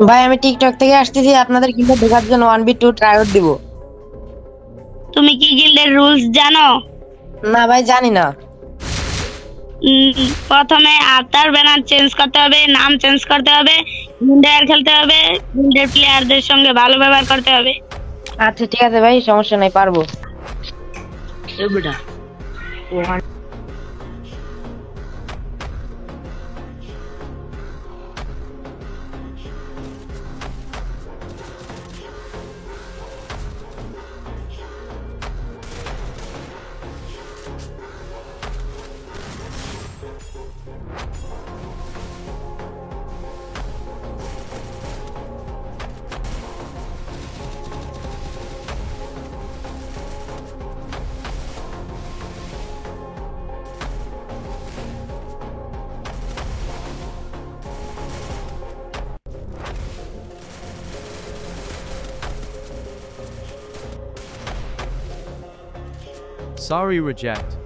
ভাই আমি টিকটক থেকে আসতেছি আপনাদের গিল্ডে ঢোকার জন্য 1v2 ট্রাইআউট দিব। তুমি কি গিল্ডের রুলস জানো? না ভাই জানি না। প্রথমে আফতার ব্যানার চেঞ্জ করতে হবে, নাম চেঞ্জ করতে হবে, গিল্ডের খেলতে হবে, গিল্ডের প্লেয়ারদের সঙ্গে ভালো ব্যবহার করতে হবে। আচ্ছা ঠিক আছে ভাই, সমস্যা নাই, পারবো। Sorry, reject.